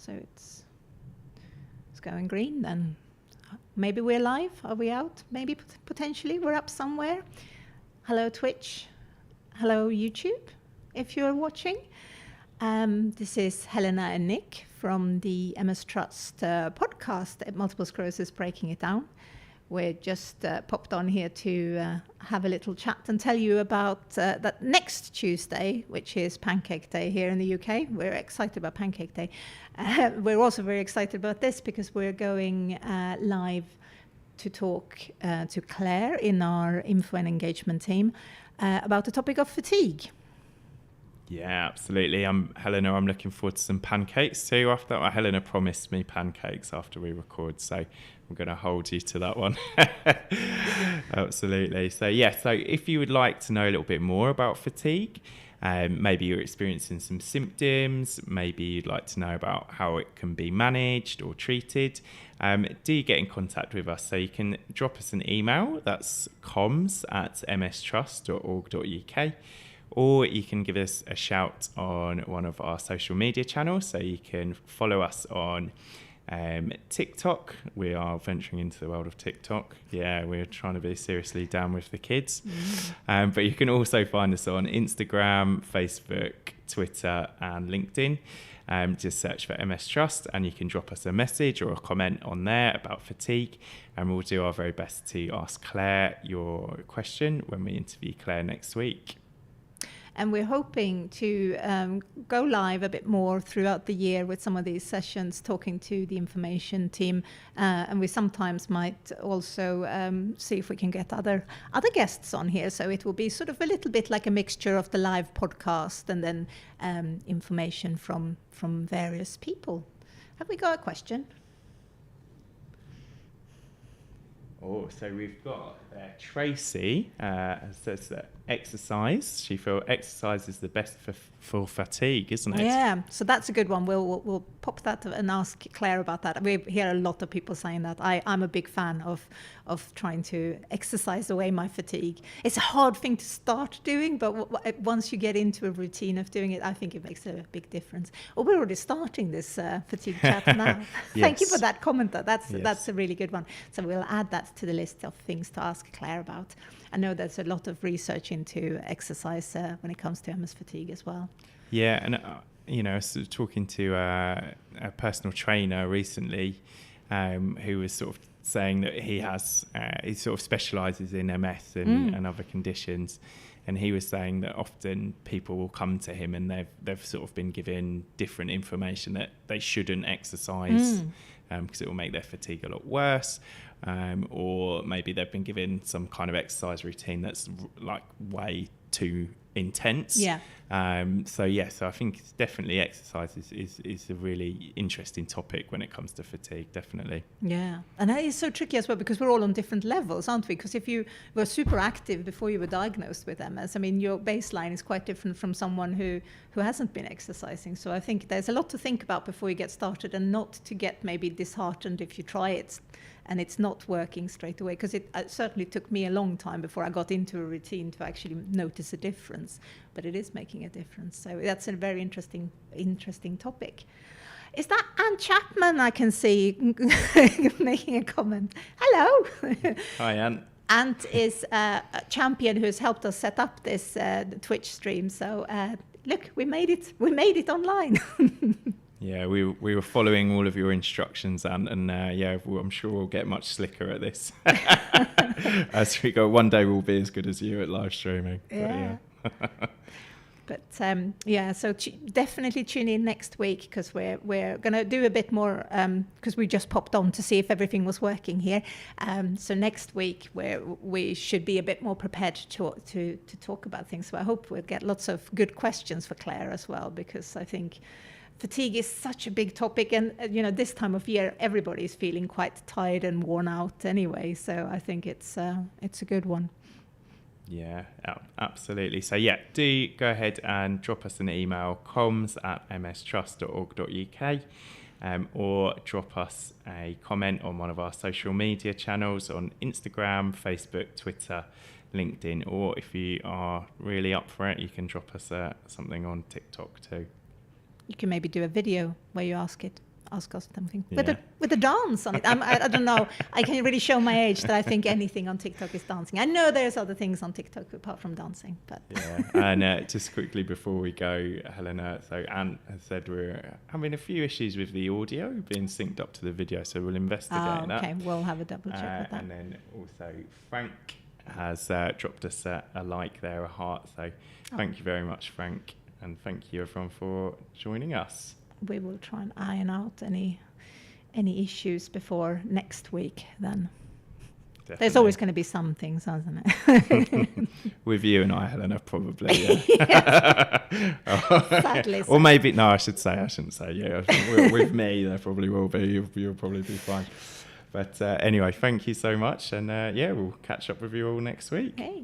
So it's going green then. Maybe we're live. Are we out? Maybe potentially we're up somewhere. Hello Twitch. Hello YouTube, if you're watching. This is Helena and Nick from the MS Trust podcast at Multiple Sclerosis Breaking It Down. We're just popped on here to have a little chat and tell you about that next Tuesday, which is Pancake Day here in the UK. We're excited about Pancake Day. We're also very excited about this because we're going live to talk to Claire in our info and engagement team about the topic of fatigue. Yeah, absolutely. I'm Helena. I'm looking forward to some pancakes too. After that, Helena promised me pancakes after we record, so I'm going to hold you to that one. Absolutely. So if you would like to know a little bit more about fatigue, maybe you're experiencing some symptoms, maybe you'd like to know about how it can be managed or treated, do get in contact with us. So you can drop us an email. That's comms@mstrust.org.uk. Or you can give us a shout on one of our social media channels. So you can follow us on TikTok. We are venturing into the world of TikTok. Yeah, we're trying to be seriously down with the kids. But you can also find us on Instagram, Facebook, Twitter and LinkedIn. Just search for MS Trust and you can drop us a message or a comment on there about fatigue. And we'll do our very best to ask Claire your question when we interview Claire next week. And we're hoping to go live a bit more throughout the year with some of these sessions, talking to the information team. And we sometimes might also see if we can get other guests on here. So it will be sort of a little bit like a mixture of the live podcast and then information from various people. Have we got a question? Oh, so we've got Tracy says that exercise. She feels exercise is the best for fatigue, isn't it? Yeah, so that's a good one. We'll pop that and ask Claire about that. We hear a lot of people saying that. I'm a big fan of trying to exercise away my fatigue. It's a hard thing to start doing, but once you get into a routine of doing it, I think it makes a big difference. Oh, we're already starting this fatigue chat now. Yes. Thank you for that comment. That's a really good one. So we'll add that to the list of things to ask Claire about. I know there's a lot of research into exercise when it comes to MS fatigue as well. Yeah, and I was talking to a personal trainer recently who was sort of saying that he sort of specialises in MS and other conditions, and he was saying that often people will come to him and they've sort of been given different information that they shouldn't exercise because it will make their fatigue a lot worse. Or maybe they've been given some kind of exercise routine that's like way too intense. Yeah. So I think definitely exercise is a really interesting topic when it comes to fatigue, definitely. Yeah, and that is so tricky as well because we're all on different levels, aren't we? Because if you were super active before you were diagnosed with MS, I mean, your baseline is quite different from someone who hasn't been exercising. So I think there's a lot to think about before you get started and not to get maybe disheartened if you try it and it's not working straight away, because it certainly took me a long time before I got into a routine to actually notice a difference, but it is making a difference. So that's a very interesting topic. Is that Anne Chapman I can see making a comment? Hello. Hi, Anne. Anne is a champion who has helped us set up this Twitch stream. So look, we made it online. Yeah, we were following all of your instructions, and I'm sure we'll get much slicker at this as we go. One day we'll be as good as you at live streaming. Yeah. So definitely tune in next week because we're going to do a bit more because we just popped on to see if everything was working here. So next week we should be a bit more prepared to talk about things. So I hope we'll get lots of good questions for Claire as well, because I think fatigue is such a big topic, and this time of year everybody's feeling quite tired and worn out anyway. So I think it's a good one. Yeah, absolutely. So do go ahead and drop us an email, comms@mstrust.org.uk, or drop us a comment on one of our social media channels on Instagram, Facebook, Twitter, LinkedIn, or if you are really up for it, you can drop us something on TikTok too. You can maybe do a video where you ask it. ask us something Yeah. with a dance on it. I don't know. I can really show my age that I think anything on TikTok is dancing. I know there's other things on TikTok apart from dancing, but Yeah, and just quickly before we go, Helena, so Ant has said we're having a few issues with the audio being synced up to the video, so we'll investigate that. okay, we'll have a double check with that. And then also Frank has dropped us a like there, a heart, so thank you very much, Frank, and thank you everyone for joining us. We will try and iron out any issues before next week then. Definitely. There's always going to be some things, isn't it? With you and I, Helena, probably. Yeah. Sadly. Or maybe, no, I shouldn't say, yeah. With me, there probably will be. You'll probably be fine. But anyway, thank you so much. And yeah, we'll catch up with you all next week. Okay.